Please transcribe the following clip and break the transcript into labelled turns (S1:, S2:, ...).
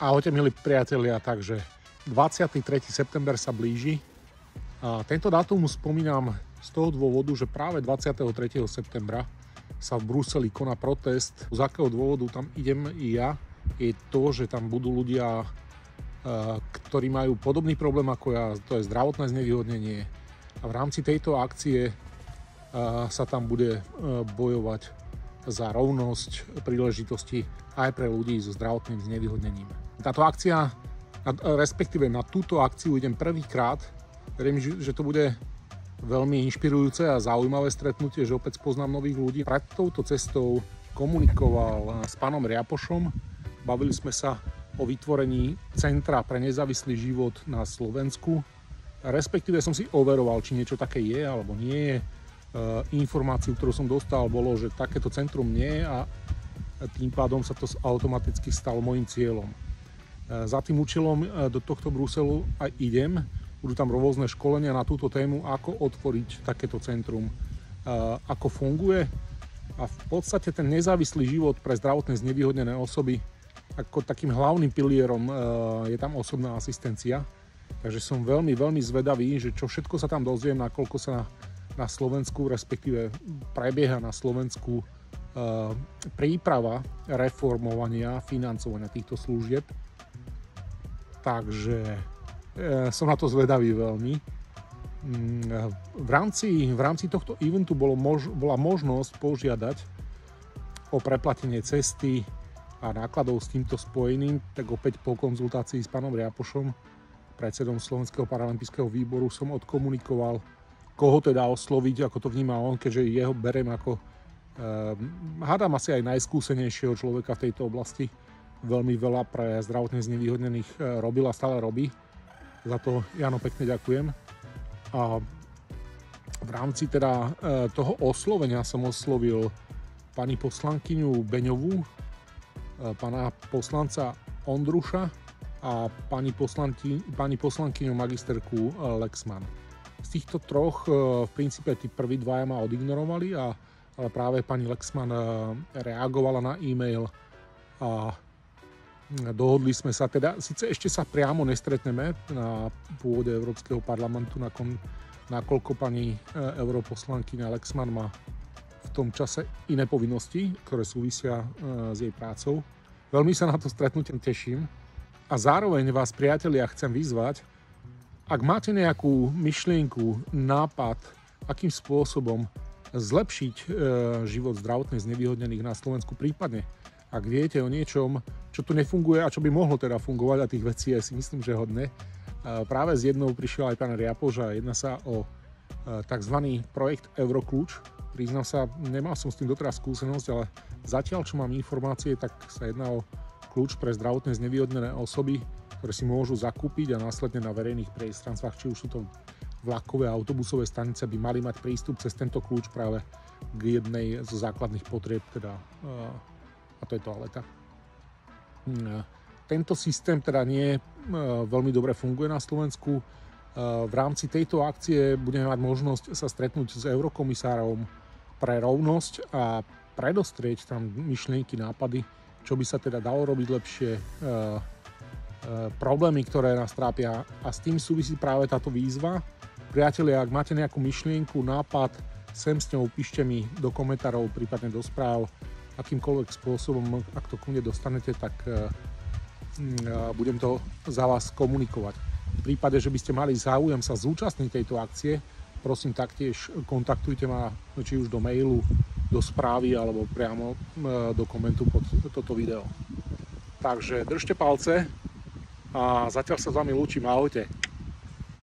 S1: Ahojte milí priatelia, takže 23. september sa blíži a tento dátum spomínam z toho dôvodu, že práve 23. septembra sa v Bruseli koná protest. Z akého dôvodu tam idem i ja, je to, že tam budú ľudia, ktorí majú podobný problém ako ja, to je zdravotné znevýhodnenie. A v rámci tejto akcie sa tam bude bojovať za rovnosť príležitosti aj pre ľudí so zdravotným znevýhodnením. Táto akcia, respektíve na túto akciu idem prvýkrát. Verím, že to bude veľmi inšpirujúce a zaujímavé stretnutie, že opäť spoznám nových ľudí. Pred touto cestou komunikoval s pánom Riapošom. Bavili sme sa o vytvorení Centra pre nezávislý život na Slovensku. Respektíve som si overoval, či niečo také je alebo nie je. Informáciu, ktorú som dostal, bolo, že takéto centrum nie je a tým pádom sa to automaticky stalo môjim cieľom. Za tým účelom do tohto Bruselu aj idem. Budú tam rôzne školenia na túto tému, ako otvoriť takéto centrum, ako funguje. A v podstate ten nezávislý život pre zdravotne znevýhodnené osoby, ako takým hlavným pilierom je tam osobná asistencia. Takže som veľmi zvedavý, že čo všetko sa tam dozviem, nakoľko sa na Slovensku, respektíve prebieha na Slovensku príprava reformovania, financovania týchto služieb. Takže som na to zvedavý veľmi. V rámci tohto eventu bola možnosť požiadať o preplatenie cesty a nákladov s týmto spojeným, tak opäť po konzultácii s pánom Riapošom, predsedom Slovenského paralympijského výboru, som odkomunikoval, koho teda osloviť, ako to vníma on, keďže jeho berem ako hádam asi aj najskúsenejšieho človeka v tejto oblasti. Veľmi veľa pre zdravotne znevýhodnených robil a stále robí. Za to, Jano, pekne ďakujem. A v rámci teda toho oslovenia som oslovil pani poslankyňu Beňovú, pána poslanca Ondruša a pani poslankyňu magisterku Lexman. Z týchto troch v princípe tí prví dvaja ma odignorovali, ale práve pani Lexman reagovala na e-mail a dohodli sme sa, teda síce ešte sa priamo nestretneme na pôde Európskeho parlamentu, nakoľko pani europoslankyňa Lexman má v tom čase iné povinnosti, ktoré súvisia s jej prácou. Veľmi sa na to stretnutie teším a zároveň vás, priatelia, chcem vyzvať, ak máte nejakú myšlienku, nápad, akým spôsobom zlepšiť život zdravotne znevýhodnených na Slovensku, prípadne ak viete o niečom, čo tu nefunguje a čo by mohlo teda fungovať, a tých vecí je si myslím, že hodne. Práve s jednou prišiel aj pán Riapoš a jedná sa o tzv. Projekt Eurokľúč. Priznám sa, nemal som s tým doteraz skúsenosť, ale zatiaľ, čo mám informácie, tak sa jedná o kľúč pre zdravotne znevýhodnené osoby, ktoré si môžu zakúpiť a následne na verejných priestranstvách, či už sú to vlakové a autobusové stanice, by mali mať prístup cez tento kľúč práve k jednej zo základných potrieb, teda a to je toaleta. Tento systém teda nie veľmi dobre funguje na Slovensku. V rámci tejto akcie budeme mať možnosť sa stretnúť s eurokomisárom pre rovnosť a predostrieť tam myšlienky, nápady, čo by sa teda dalo robiť lepšie, problémy, ktoré nás trápia, a s tým súvisí práve táto výzva. Priatelia, ak máte nejakú myšlienku, nápad, sem s ňou píšte mi do komentárov, prípadne do správ, akýmkoľvek spôsobom, ak to ku mne dostanete, tak budem to za vás komunikovať. V prípade, že by ste mali záujem sa zúčastniť tejto akcie, prosím, taktiež kontaktujte ma, či už do mailu, do správy alebo priamo do komentu pod toto video. Takže držte palce a zatiaľ sa s vami lúčim. Ahojte.